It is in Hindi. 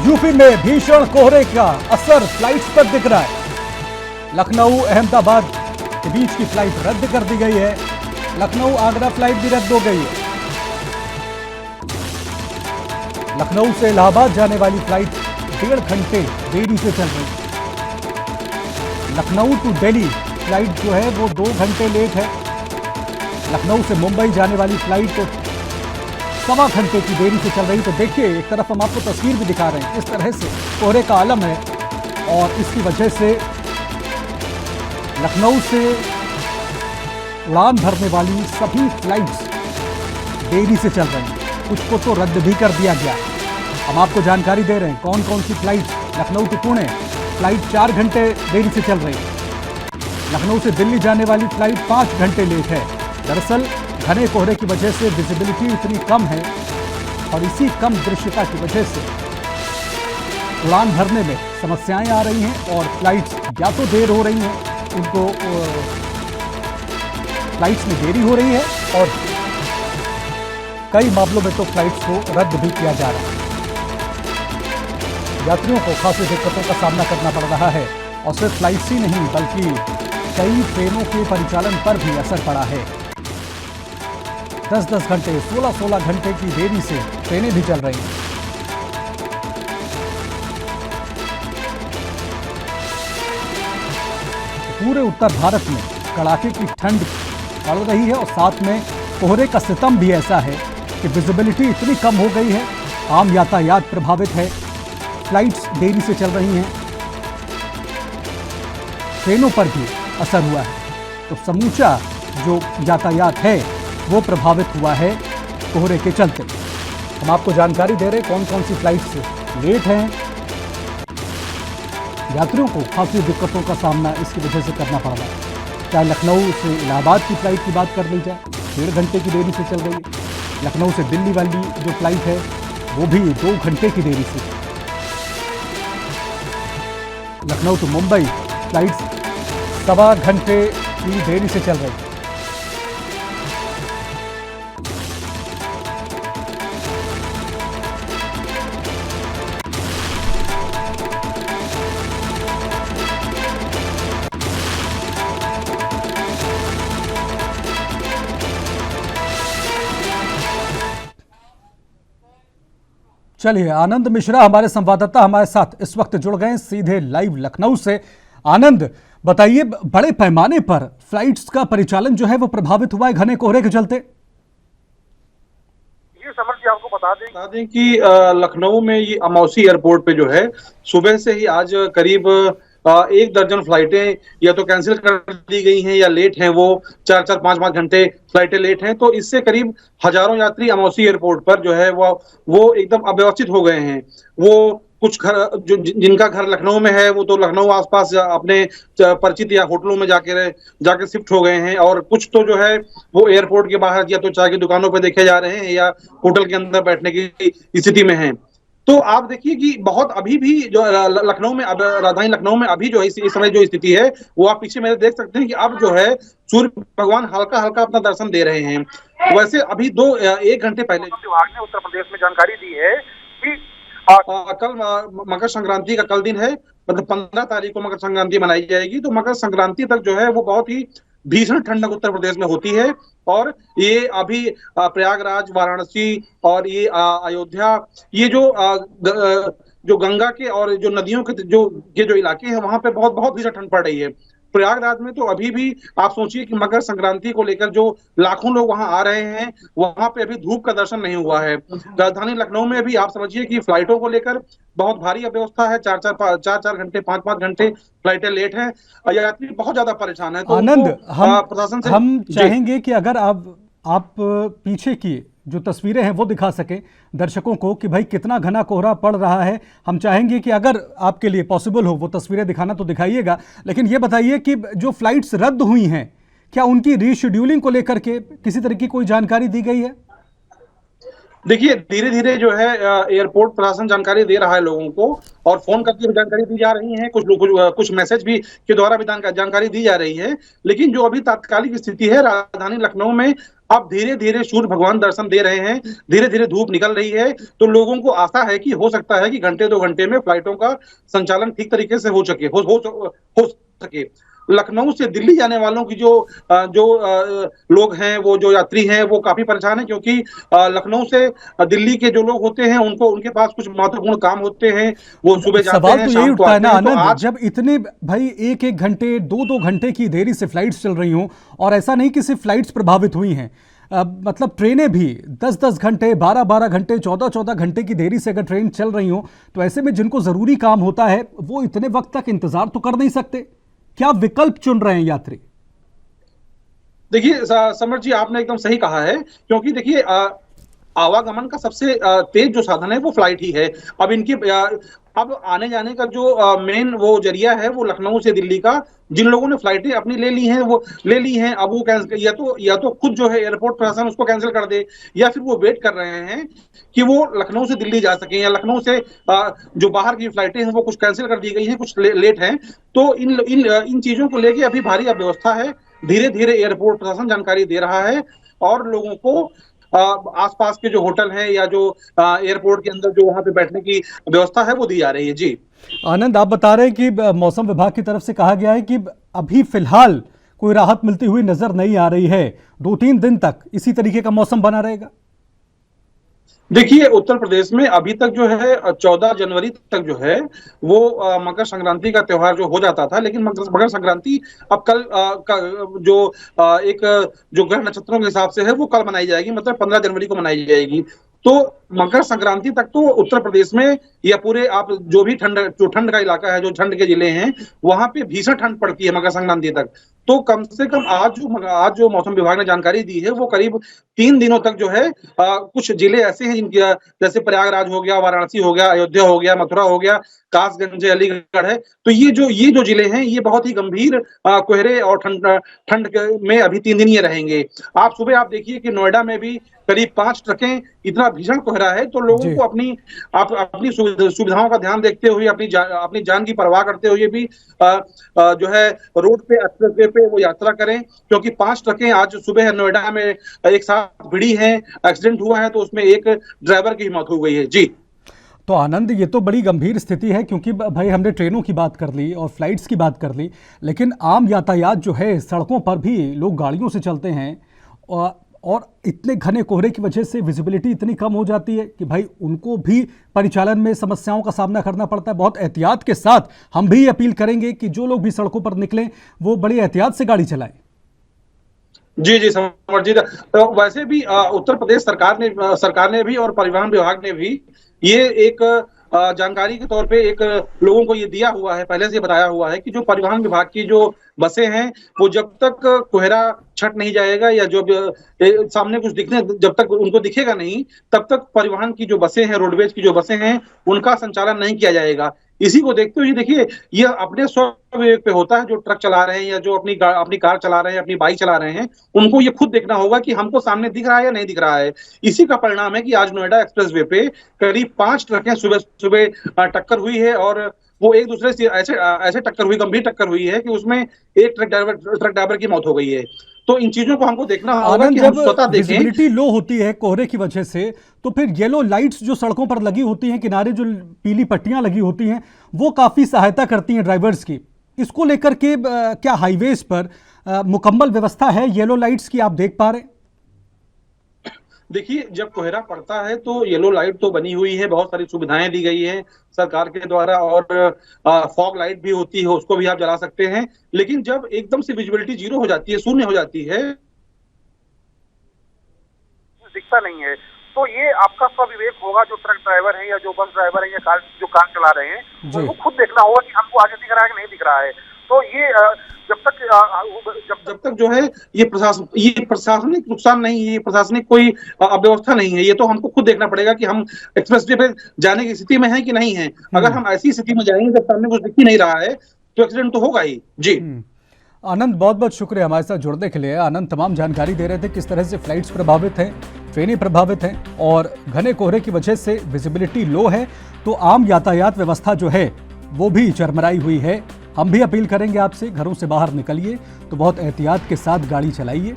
यूपी में भीषण कोहरे का असर फ्लाइट्स पर दिख रहा है। लखनऊ अहमदाबाद के बीच की फ्लाइट रद्द कर दी गई है। लखनऊ आगरा फ्लाइट भी रद्द हो गई है। लखनऊ से इलाहाबाद जाने वाली फ्लाइट 1.5 घंटे देरी से चल रही है। लखनऊ टू दिल्ली फ्लाइट जो है वो 2 घंटे लेट है। लखनऊ से मुंबई जाने वाली फ्लाइट तो 1.25 घंटे की देरी से चल रही। तो देखिए, एक तरफ हम आपको तस्वीर भी दिखा रहे हैं, इस तरह से कोहरे का आलम है और इसकी वजह से लखनऊ से उड़ान भरने वाली सभी फ्लाइट्स देरी से चल रही हैं। कुछ को तो रद्द भी कर दिया गया। हम आपको जानकारी दे रहे हैं कौन कौन सी flight. Lucknow to Pune flight 4 घंटे देरी से चल रही है। लखनऊ से दिल्ली जाने वाली फ्लाइट 5 घंटे लेट है। दरअसल घने कोहरे की वजह से विजिबिलिटी इतनी कम है और इसी कम दृश्यता की वजह से उड़ान भरने में समस्याएं आ रही हैं और फ्लाइट्स या तो देर हो रही हैं, उनको फ्लाइट्स में देरी हो रही है और कई मामलों में तो फ्लाइट्स को रद्द भी किया जा रहा है। यात्रियों को खासी दिक्कतों का सामना करना पड़ रहा है और सिर्फ फ्लाइट्स ही नहीं बल्कि कई ट्रेनों के परिचालन पर भी असर पड़ा है। 10-10 घंटे 16-16 घंटे की देरी से ट्रेनें भी चल रही हैं। पूरे उत्तर भारत में कड़ाके की ठंड पड़ रही है और साथ में कोहरे का सितम भी ऐसा है कि विजिबिलिटी इतनी कम हो गई है, आम यातायात प्रभावित है, फ्लाइट्स देरी से चल रही हैं, ट्रेनों पर भी असर हुआ है। तो समूचा जो यातायात है वो प्रभावित हुआ है कोहरे के चलते। हम आपको जानकारी दे रहे हैं कौन कौन सी फ्लाइट्स लेट हैं। यात्रियों को काफी दिक्कतों का सामना इसकी वजह से करना पड़ रहा है। चाहे लखनऊ से इलाहाबाद की फ्लाइट की बात कर ली जाए, 1.5 घंटे की देरी से चल रही है। लखनऊ से दिल्ली वाली जो फ्लाइट है वो भी 2 घंटे की देरी से। लखनऊ टू मुंबई फ्लाइट 1.25 घंटे की देरी से चल रही है। चलिए, आनंद मिश्रा हमारे संवाददाता हमारे साथ इस वक्त जुड़ गए सीधे लाइव लखनऊ से। आनंद, बताइए, बड़े पैमाने पर फ्लाइट्स का परिचालन जो है वो प्रभावित हुआ है घने कोहरे के चलते। ये समझ जी आपको बता दें कि लखनऊ में ये अमौसी एयरपोर्ट पे जो है सुबह से ही आज करीब 1 दर्जन फ्लाइटें या तो कैंसिल कर दी गई हैं या लेट हैं। वो 4-4, 5-5 घंटे फ्लाइटें लेट हैं। तो इससे करीब हजारों यात्री अमौसी एयरपोर्ट पर जो है वो एकदम अव्यवस्थित हो गए हैं। वो कुछ घर जो जिनका घर लखनऊ में है वो तो लखनऊ आसपास अपने परिचित या होटलों में जाके शिफ्ट हो गए हैं और कुछ तो जो है वो एयरपोर्ट के बाहर या तो चाय की दुकानों पर देखे जा रहे हैं या होटल के अंदर बैठने की स्थिति में हैं। तो आप देखिए कि बहुत अभी भी जो लखनऊ में राजधानी लखनऊ में अभी जो है इस समय जो स्थिति है वो आप पीछे मेरे देख सकते हैं कि अब जो है सूर्य भगवान हल्का हल्का अपना दर्शन दे रहे हैं। वैसे अभी 1 घंटे पहले विभाग ने उत्तर प्रदेश में जानकारी दी है कि कल मकर संक्रांति का कल दिन है, मतलब 15 तारीख को मकर संक्रांति मनाई जाएगी। तो मकर संक्रांति तक जो है वो बहुत ही भीषण ठंडक उत्तर प्रदेश में होती है और ये अभी प्रयागराज, वाराणसी और ये अयोध्या, ये जो गंगा के और जो नदियों के जो इलाके हैं वहां पे बहुत भीषण ठंड पड़ रही है। प्रयागराज में तो अभी भी आप सोचिए कि मकर संक्रांति को लेकर जो लाखों लोग वहां आ रहे हैं वहां पे अभी धूप का दर्शन नहीं हुआ है। राजधानी लखनऊ में भी आप समझिए कि फ्लाइटों को लेकर बहुत भारी अव्यवस्था है। 4-4 घंटे 5-5 घंटे फ्लाइटें लेट हैं। यात्री बहुत ज्यादा परेशान है। तो आनंद, प्रशासन से हम चाहेंगे कि अगर आप पीछे की जो तस्वीरें हैं वो दिखा सकें दर्शकों को कि भाई कितना घना कोहरा पड़ रहा है। हम चाहेंगे कि अगर आपके लिए पॉसिबल हो वो तस्वीरें दिखाना तो दिखाइएगा, लेकिन ये बताइए कि जो फ्लाइट्स रद्द हुई हैं क्या उनकी रीशेड्यूलिंग को लेकर के किसी तरह की कोई जानकारी दी गई है? देखिए, धीरे धीरे जो है एयरपोर्ट प्रशासन जानकारी दे रहा है लोगों को और फोन करके भी जानकारी दी जा रही है। कुछ मैसेज भी के द्वारा भी जानकारी दी जा रही है। लेकिन जो अभी तात्कालिक स्थिति है राजधानी लखनऊ में अब धीरे धीरे सूर्य भगवान दर्शन दे रहे हैं, धीरे धीरे धूप निकल रही है, तो लोगों को आशा है कि हो सकता है कि घंटे 2 घंटे में फ्लाइटों का संचालन ठीक तरीके से हो सके। लखनऊ से दिल्ली जाने वालों की जो लोग हैं, वो जो यात्री हैं, वो काफी परेशान हैं, क्योंकि लखनऊ से दिल्ली के जो लोग होते हैं उनको उनके पास कुछ महत्वपूर्ण काम होते हैं, वो सुबह जाते सवाल हैं, तो यही शाम को उठता है आते ना हैं। तो आनंद, आज जब इतने भाई 1-1 घंटे 2-2 घंटे की देरी से फ्लाइट्स चल रही हों, और ऐसा नहीं कि सिर्फ फ्लाइट्स प्रभावित हुई हैं, मतलब ट्रेनें भी 10-10 घंटे 12-12 घंटे 14-14 घंटे की देरी से अगर ट्रेन चल रही हो, तो ऐसे में जिनको जरूरी काम होता है वो इतने वक्त तक इंतजार तो कर नहीं सकते। क्या विकल्प चुन रहे हैं यात्री? देखिए समर जी, आपने एकदम सही कहा है, क्योंकि देखिए आवागमन का सबसे तेज जो साधन है वो फ्लाइट ही है। अब अब आने जाने का जो मेन वो जरिया है वो लखनऊ से दिल्ली का, जिन लोगों ने फ्लाइटें अपनी ले ली हैं वो ले ली हैं, अब वो कैंसिल या तो खुद जो है एयरपोर्ट प्रशासन उसको कैंसिल कर दे, या फिर वो वेट कर रहे हैं कि वो लखनऊ से दिल्ली जा सकें, या लखनऊ से जो बाहर की फ्लाइटें हैं वो कुछ कैंसिल कर दी गई हैं, कुछ लेट हैं। तो इन चीजों को लेके अभी भारी अव्यवस्था है। धीरे धीरे एयरपोर्ट प्रशासन जानकारी दे रहा है, और लोगों को आसपास के जो होटल हैं या जो एयरपोर्ट के अंदर जो वहां पे बैठने की व्यवस्था है वो दी जा रही है। जी आनंद, आप बता रहे हैं कि मौसम विभाग की तरफ से कहा गया है कि अभी फिलहाल कोई राहत मिलती हुई नजर नहीं आ रही है, 2-3 दिन तक इसी तरीके का मौसम बना रहेगा। देखिए, उत्तर प्रदेश में अभी तक जो है 14 जनवरी तक जो है वो मकर संक्रांति का त्योहार जो हो जाता था, लेकिन मकर संक्रांति अब कल जो ग्रह नक्षत्रों के हिसाब से है वो कल मनाई जाएगी, मतलब 15 जनवरी को मनाई जाएगी। तो मकर संक्रांति तक तो उत्तर प्रदेश में या पूरे आप जो भी ठंड का इलाका है, जो ठंड के जिले हैं, वहां पे भीषण ठंड पड़ती है मकर संक्रांति तक। तो कम से कम आज जो मौसम विभाग ने जानकारी दी है वो करीब 3 दिनों तक जो है कुछ जिले ऐसे हैं जिनकी, जैसे प्रयागराज हो गया, वाराणसी हो गया, अयोध्या हो गया, मथुरा हो गया, कासगंज अलीगढ़ है, तो ये जो जिले हैं ये बहुत ही गंभीर कोहरे और ठंड में अभी 3 दिन ये रहेंगे। आप देखिए कि नोएडा में भी करीब 5 ट्रकें, इतना भीषण कोहरा है, तो लोगों को अपनी सुविधाओं का ध्यान देखते हुए, अपनी जान की परवाह करते हुए भी जो है रोड पे, एक्सप्रेसवे पे वो यात्रा करें, क्योंकि 5 ट्रकें आज सुबह नोएडा में एक साथ भिड़ी हैं, एक्सीडेंट हुआ है, तो उसमें एक ड्राइवर की मौत हो गई है। जी तो आनंद, ये तो बड़ी गंभीर स्थिति है, क्योंकि भाई हमने ट्रेनों की बात कर ली और फ्लाइट्स की बात कर ली, लेकिन आम यातायात जो है, सड़कों पर भी लोग गाड़ियों से चलते हैं, और इतने घने कोहरे की वजह से विजिबिलिटी इतनी कम हो जाती है कि भाई उनको भी परिचालन में समस्याओं का सामना करना पड़ता है। बहुत एहतियात के साथ हम भी अपील करेंगे कि जो लोग भी सड़कों पर निकलें वो बड़ी एहतियात से गाड़ी चलाएं। जी समर जी, तो वैसे भी उत्तर प्रदेश सरकार ने भी और परिवहन विभाग ने भी ये एक जानकारी के तौर पे एक लोगों को ये दिया हुआ है, पहले से बताया हुआ है कि जो परिवहन विभाग की जो बसें हैं वो जब तक कोहरा छट नहीं जाएगा या जो सामने कुछ जब तक उनको दिखेगा नहीं, तब तक परिवहन की जो बसें हैं, रोडवेज की जो बसें हैं, उनका संचालन नहीं किया जाएगा। इसी को देखते हुए देखिए, यह अपने स्वविवेक पे होता है, जो ट्रक चला रहे हैं या जो अपनी कार चला रहे हैं, अपनी बाइक चला रहे हैं, उनको ये खुद देखना होगा कि हमको सामने दिख रहा है या नहीं दिख रहा है। इसी का परिणाम है कि आज नोएडा एक्सप्रेसवे पे करीब 5 ट्रकें सुबह टक्कर हुई है, और वो एक दूसरे से ऐसे टक्कर हुई, गंभीर टक्कर हुई है कि उसमें एक ट्रक ड्राइवर की मौत हो गई है। तो इन चीजों को हमको देखना होगा कि हम स्वतः देखें। विजिबिलिटी लो होती है कोहरे की वजह से, तो फिर येलो लाइट्स जो सड़कों पर लगी होती हैं, किनारे जो पीली पट्टियां लगी होती हैं, वो काफी सहायता करती हैं ड्राइवर्स की। इसको लेकर के क्या हाईवेज पर मुकम्मल व्यवस्था है येलो लाइट्स की, आप देख पा रहे हैं? देखिए, जब कोहरा पड़ता है तो येलो लाइट तो बनी हुई है, बहुत सारी सुविधाएं दी गई हैं सरकार के द्वारा, और फॉग लाइट भी होती है, उसको भी आप जला सकते हैं। लेकिन जब एकदम से विजिबिलिटी 0 हो जाती है, शून्य हो जाती है, दिखता नहीं है, तो ये आपका स्वविवेक होगा, जो ट्रक ड्राइवर है या जो बस ड्राइवर है या कार चला रहे हैं, उनको खुद देखना होगा कि हमको आगे दिख रहा है कि नहीं दिख रहा है। तो ये जब तक जो है ये प्रशासनिक नुकसान नहीं है, ये प्रशासनिक कोई अव्यवस्था नहीं है, ये तो हमको खुद देखना पड़ेगा कि हम एक्सप्रेसवे पे जाने की स्थिति में हैं कि नहीं है। अगर हम ऐसी स्थिति में जाएंगे जब सामने कुछ दिख ही नहीं रहा है तो एक्सीडेंट तो होगा ही। जी आनंद, बहुत बहुत शुक्रिया हमारे साथ जुड़ने के लिए। आनंद तमाम जानकारी दे रहे थे किस तरह से फ्लाइट्स प्रभावित हैं, ट्रेनें प्रभावित हैं, और घने कोहरे की वजह से विजिबिलिटी लो है, तो आम यातायात व्यवस्था जो है वो भी चरमराई हुई है। हम भी अपील करेंगे आपसे, घरों से बाहर निकलिए तो बहुत एहतियात के साथ गाड़ी चलाइए।